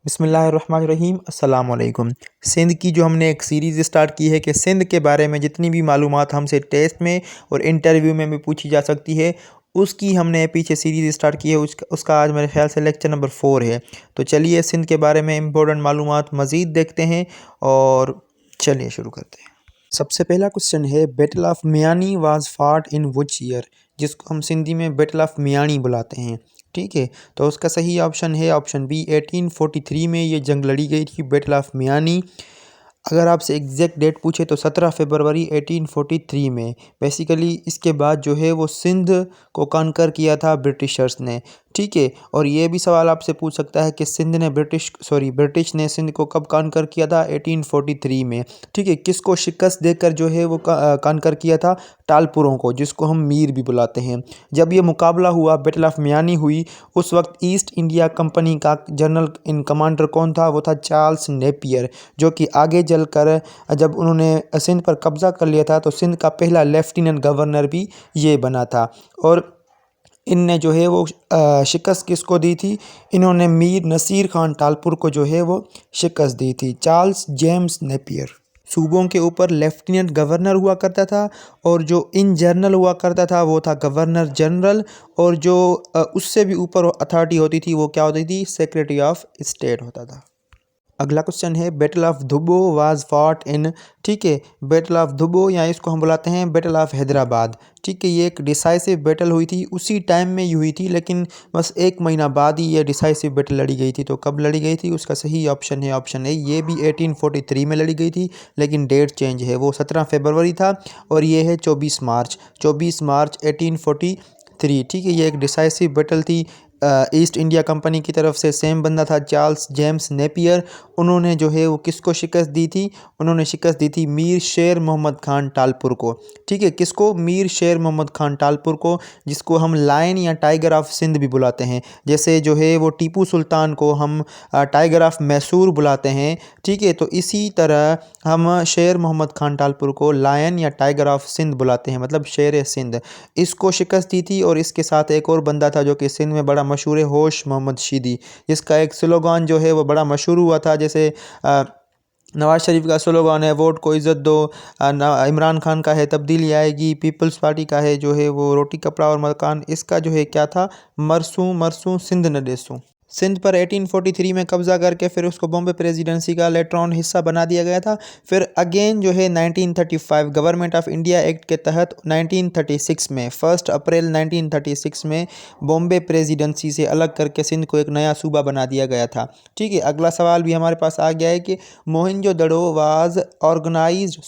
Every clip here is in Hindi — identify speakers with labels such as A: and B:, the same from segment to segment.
A: बिस्मिल्लाहिर्रहमानिर्रहीम अस्सलाम वालेकुम। सिंध की जो हमने एक सीरीज़ स्टार्ट की है कि सिंध के बारे में जितनी भी मालूमात हमसे टेस्ट में और इंटरव्यू में भी पूछी जा सकती है, उसकी हमने पीछे सीरीज़ स्टार्ट की है। उसका आज मेरे ख्याल से लेक्चर नंबर 4 है। तो चलिए सिंध के बारे में इम्पोर्टेंट मालूमात मज़ीद देखते हैं और चलिए शुरू करते हैं। सबसे पहला क्वेश्चन है, बैटल ऑफ मियानी वाज फाट इन विच ईयर, जिसको हम सिंधी में बैटल ऑफ मियानी बुलाते हैं। ठीक है, तो उसका सही ऑप्शन है ऑप्शन बी, 1843 में ये जंग लड़ी गई थी, बैटल ऑफ मियानी। अगर आपसे एग्जैक्ट डेट पूछे तो 17 फरवरी 1843 में। बेसिकली इसके बाद जो है वो सिंध को कॉन्कर किया था ब्रिटिशर्स ने। ठीक है, और ये भी सवाल आपसे पूछ सकता है कि ब्रिटिश ने सिंध को कब कॉन्कर किया था? 1843 में। ठीक है, किसको शिकस्त देकर जो है वो कॉन्कर किया था? टालपुरों को, जिसको हम मीर भी बुलाते हैं। जब ये मुकाबला हुआ, बैटल ऑफ मियानी हुई, उस वक्त ईस्ट इंडिया कंपनी का जनरल इन कमांडर कौन था? वो था चार्ल्स नेपियर, जो कि आगे चलकर जब उन्होंने सिंध पर कब्ज़ा कर लिया था तो सिंध का पहला लेफ्टिनेंट गवर्नर भी ये बना था। और इनने जो है वो शिकस्त किसको दी थी? इन्होंने मीर नसीर खान टालपुर को जो है वो शिकस्त दी थी। चार्ल्स जेम्स नेपियर सूबों के ऊपर लेफ्टिनेंट गवर्नर हुआ करता था, और जो इन जनरल हुआ करता था वो था गवर्नर जनरल, और जो उससे भी ऊपर अथॉरिटी होती थी वो क्या होती थी? सेक्रेटरी ऑफ स्टेट होता था। अगला क्वेश्चन है, battle of Dubbo was fought in. ठीक है, बैटल ऑफ धुबो या इसको हम बुलाते हैं बैटल ऑफ हैदराबाद। ठीक है, ये एक डिसाइसिव बैटल हुई थी, उसी टाइम में ही हुई थी, लेकिन बस 1 महीना बाद ही ये डिसाइसिव बैटल लड़ी गई थी। तो कब लड़ी गई थी? उसका सही ऑप्शन है ऑप्शन ए, ये भी 1843 में लड़ी गई थी, लेकिन डेट चेंज है, वो 17 फरवरी था, और ये है 24 मार्च 1843। ठीक है, ये एक डिसाइसिव बैटल थी। ईस्ट इंडिया कंपनी की तरफ से सेम बंदा था चार्ल्स जेम्स नेपियर। उन्होंने जो है वो किसको शिकस्त दी थी? उन्होंने शिकस्त दी थी मीर शेर मोहम्मद खान टालपुर को। ठीक है, किसको? मीर शेर मोहम्मद खान टालपुर को, जिसको हम लायन या टाइगर ऑफ सिंध भी बुलाते हैं। जैसे जो है वो टीपू सुल्तान को हम टाइगर ऑफ मैसूर बुलाते हैं। ठीक है, तो इसी तरह हम शेर मोहम्मद खान टालपुर को लायन या टाइगर ऑफ सिंध बुलाते हैं, मतलब शेर सिंध। इसको शिकस्त दी थी, और इसके साथ एक और बंदा था जो कि सिंध में बड़ा मशहूर है, होश मोहम्मद शीदी, जिसका एक स्लोगान जो है वो बड़ा मशहूर हुआ था। जैसे नवाज शरीफ का स्लोगान है, वोट को इज़्ज़त दो। इमरान खान का है, तब्दीली आएगी। पीपल्स पार्टी का है जो है वो रोटी कपड़ा और मकान। इसका जो है क्या था? मरसूं मरसूं सिंध न देसूं। सिंध पर 1843 में कब्ज़ा करके फिर उसको बॉम्बे प्रेसिडेंसी का लेटर ऑन हिस्सा बना दिया गया था। फिर अगेन जो है 1935 गवर्नमेंट ऑफ इंडिया एक्ट के तहत 1936 में 1 अप्रैल 1936 में बॉम्बे प्रेसिडेंसी से अलग करके सिंध को एक नया सूबा बना दिया गया था। ठीक है, अगला सवाल भी हमारे पास आ गया है कि Mohenjodaro was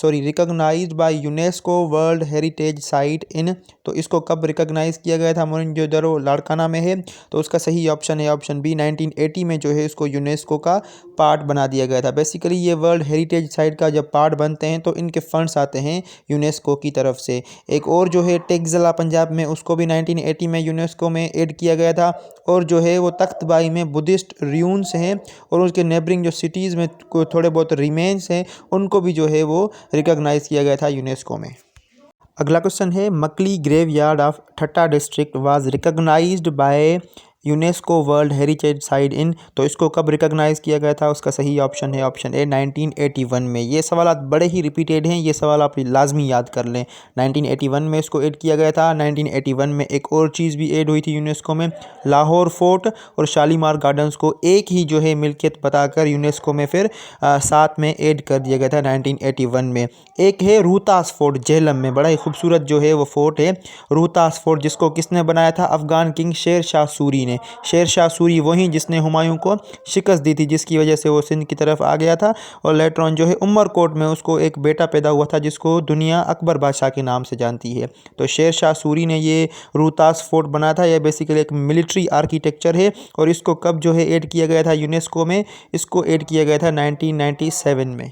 A: recognised by UNESCO world heritage site in. तो इसको कब रिकॉग्नाइज किया गया था? मोहनजोदड़ो लाड़काना में है, तो उसका सही ऑप्शन है ऑप्शन बी, 1980 में जो है इसको यूनेस्को का पार्ट बना दिया गया था। बेसिकली ये वर्ल्ड हेरिटेज साइट का जब पार्ट बनते हैं तो इनके फंड्स आते हैं यूनेस्को की तरफ से। एक और जो है टेक्सला पंजाब में, उसको भी 1980 में यूनेस्को में ऐड किया गया था। और जो है वो तख्तबाई में बुद्धिस्ट र्यून्स हैं, और उसके नेबरिंग जो सिटीज़ में थोड़े बहुत रिमेन्स हैं, उनको भी जो है वो रिकॉग्नाइज किया गया था यूनेस्को में। अगला क्वेश्चन है, Makli graveyard of Thatta district was recognised by UNESCO world heritage site in. तो इसको कब रिकॉग्नाइज किया गया था? उसका सही ऑप्शन है ऑप्शन ए, 1981 में। ये सवाल बड़े ही रिपीटेड हैं, ये सवाल आप लाजमी याद कर लें। 1981 में इसको ऐड किया गया था। 1981 में एक और चीज़ भी ऐड हुई थी यूनेस्को में, लाहौर फोर्ट और शालीमार गार्डन्स को एक ही जो है मिल्कियत बताकर यूनेस्को में फिर साथ में ऐड कर दिया गया था 1981 में। एक है रोहतास फोर्ट झेलम में, बड़ा ही खूबसूरत जो है वो फोर्ट है रोहतास फोर्ट, जिसको किसने बनाया था? अफगान किंग शेर शाह सूरी ने। शेर शाह सूरी वही जिसने हुमायूं को शिकस्त दी थी, जिसकी वजह से वो सिंध की तरफ आ गया था। और लेटर ऑन जो है उमरकोट में उसको एक बेटा पैदा हुआ था, जिसको दुनिया अकबर बादशाह के नाम से जानती है। तो शेर शाह सूरी ने ये रोहतास फोर्ट बनाया था। यह बेसिकली एक मिलिट्री आर्किटेक्चर है, और इसको कब जो है ऐड किया गया था यूनेस्को में? इसको ऐड किया गया था 1997 में।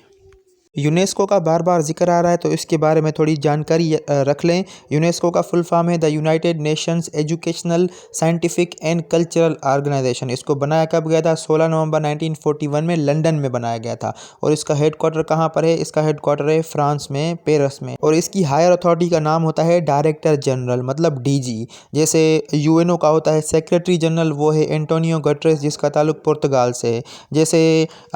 A: यूनेस्को का बार बार जिक्र आ रहा है तो इसके बारे में थोड़ी जानकारी रख लें। यूनेस्को का फुल फॉर्म है the United Nations Educational Scientific and Cultural Organization. इसको बनाया कब गया था? 16 नवंबर 1941 में लंदन में बनाया गया था। और इसका हेडक्वार्टर कहाँ पर है? इसका हेडक्वार्टर है फ्रांस में, पेरिस में। और इसकी हायर अथॉरिटी का नाम होता है डायरेक्टर जनरल, मतलब डीजी। जैसे यूएनओ का होता है सेक्रेटरी जनरल, वो है एंटोनियो गटरेस, जिसका ताल्लुक पुर्तगाल से है। जैसे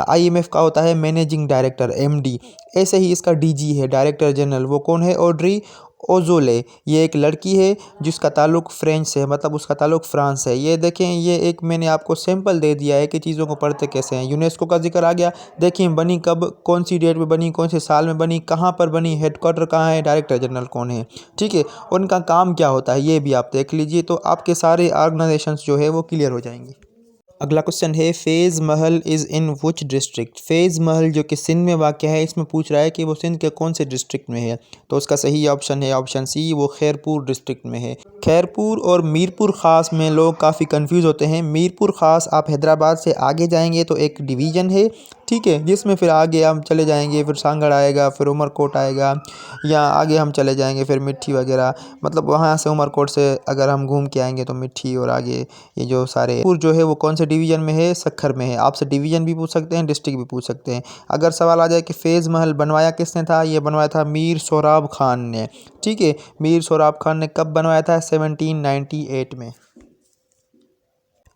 A: आईएमएफ का होता है मैनेजिंग डायरेक्टर, एमडी। ऐसे ही इसका डीजी है, डायरेक्टर जनरल। वो कौन है? Audrey Azoulay. ये एक लड़की है जिसका ताल्लुक फ्रेंच से है, मतलब उसका ताल्लुक फ्रांस से है। ये देखें, ये एक मैंने आपको सैंपल दे दिया है कि चीज़ों को पढ़ते कैसे हैं। यूनेस्को का जिक्र आ गया। देखिए बनी कब, कौन सी डेट में बनी, कौन से साल में बनी, कहाँ पर बनी, हेडक्वार्टर कहाँ है, डायरेक्टर जनरल कौन है, ठीक है, उनका काम क्या होता है, ये भी आप देख लीजिए। तो आपके सारे ऑर्गेनाइजेशंस जो है वो क्लियर हो जाएंगे। अगला क्वेश्चन है फैज़ महल इज़ इन विच डिस्ट्रिक्ट। फैज़ महल जो कि सिंध में वाक़ है, इसमें पूछ रहा है कि वो सिंध के कौन से डिस्ट्रिक्ट में है। तो उसका सही ऑप्शन है ऑप्शन सी, वो खैरपुर डिस्ट्रिक्ट में है। खैरपुर और मीरपुर ख़ास में लोग काफ़ी कंफ्यूज होते हैं। मीरपुर ख़ास आप हैदराबाद से आगे जाएंगे तो एक डिवीज़न है, ठीक है, जिसमें फिर आगे हम चले जाएंगे, फिर सांगड़ आएगा, फिर उमरकोट आएगा, या आगे हम चले जाएंगे फिर मिट्टी वगैरह, मतलब वहाँ से उमरकोट से अगर हम घूम के आएंगे तो मिट्टी, और आगे ये जो सारे जो है वो कौन से डिवीज़न में है? सक्खर में है। आपसे डिवीज़न भी पूछ सकते हैं, डिस्ट्रिक्ट भी पूछ सकते हैं। अगर सवाल आ जाए कि फैज़ महल बनवाया किसने था, ये बनवाया था मीर सोराब खान ने, ठीक है। मीर सोराब खान ने कब बनवाया था? 1798 में।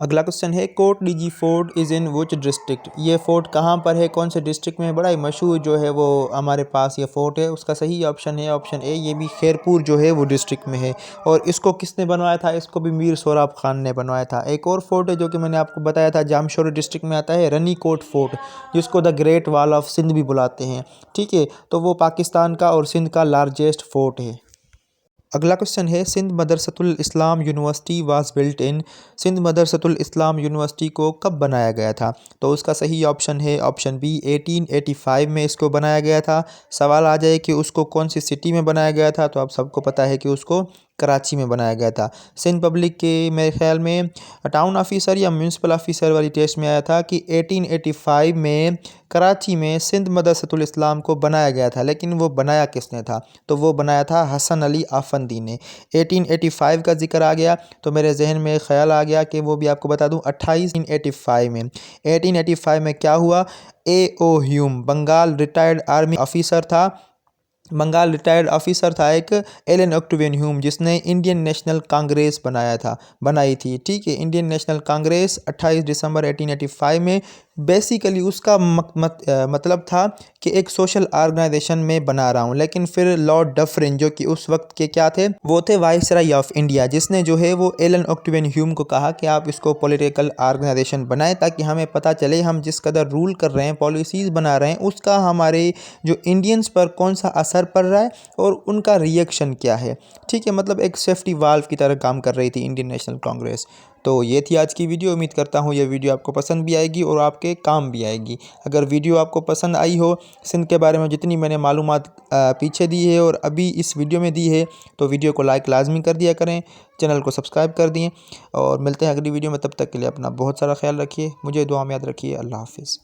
A: अगला क्वेश्चन है Kot Diji fort is in which district. ये फोर्ट कहाँ पर है, कौन से डिस्ट्रिक्ट में है? बड़ा ही मशहूर जो है वो हमारे पास ये फोर्ट है। उसका सही ऑप्शन है ऑप्शन ए, ये भी खैरपुर जो है वो डिस्ट्रिक्ट में है। और इसको किसने बनवाया था? इसको भी मीर सोराब खान ने बनवाया था। एक और फोर्ट है जो कि मैंने आपको बताया था, जामशोरी डिस्ट्रिक्ट में आता है, रनी कोट फोर्ट, जिसको the great wall of Sindh भी बुलाते हैं, ठीक है। तो वो पाकिस्तान का और सिंध का लार्जेस्ट फोर्ट है। अगला क्वेश्चन है Sindh Madressatul Islam university was built in. Sindh Madressatul Islam university को कब बनाया गया था? तो उसका सही ऑप्शन है ऑप्शन बी, 1885 में इसको बनाया गया था। सवाल आ जाए कि उसको कौन सी सिटी में बनाया गया था, तो आप सबको पता है कि उसको कराची में बनाया गया था। सिंध पब्लिक के मेरे ख्याल में टाउन ऑफिसर या म्यूनसिपल ऑफिसर वाली टेस्ट में आया था कि 1885 में कराची में सिंध मदरसतुल इस्लाम को बनाया गया था। लेकिन वो बनाया किसने था? तो वो बनाया था हसन अली आफंदी ने। 1885 का जिक्र आ गया तो मेरे जहन में ख्याल आ गया कि वो भी आपको बता दूं, 1885 में। 1885 में क्या हुआ? A.O. Hume Bengal retired army officer था, बंगाल रिटायर्ड ऑफिसर था एक, एलन ऑक्टेवियन ह्यूम, जिसने इंडियन नेशनल कांग्रेस बनाई थी, ठीक है। इंडियन नेशनल कांग्रेस 28 दिसंबर 1885 में। बेसिकली उसका मतलब था कि एक सोशल ऑर्गेनाइजेशन में बना रहा हूँ। लेकिन फिर लॉर्ड डफरिन जो कि उस वक्त के क्या थे, वो थे वाइसराय ऑफ इंडिया, जिसने जो है वो एलन ऑक्टेवियन ह्यूम को कहा कि आप इसको पॉलिटिकल ऑर्गेनाइजेशन बनाएं, ताकि हमें पता चले हम जिस कदर रूल कर रहे हैं, पॉलिसीज़ बना रहे हैं, उसका हमारे जो इंडियंस पर कौन सा असर पड़ रहा है और उनका रिएक्शन क्या है, ठीक है। मतलब एक सेफ्टी वाल्व की तरह काम कर रही थी इंडियन नेशनल कांग्रेस। तो ये थी आज की वीडियो। उम्मीद करता हूँ ये वीडियो आपको पसंद भी आएगी और आपके काम भी आएगी। अगर वीडियो आपको पसंद आई हो, सिंध के बारे में जितनी मैंने मालूमात पीछे दी है और अभी इस वीडियो में दी है, तो वीडियो को लाइक लाजमी कर दिया करें, चैनल को सब्सक्राइब कर दिए। और मिलते हैं अगली वीडियो में, तब तक के लिए अपना बहुत सारा ख्याल रखिए, मुझे दुआ में याद रखिए। अल्लाह हाफिज़।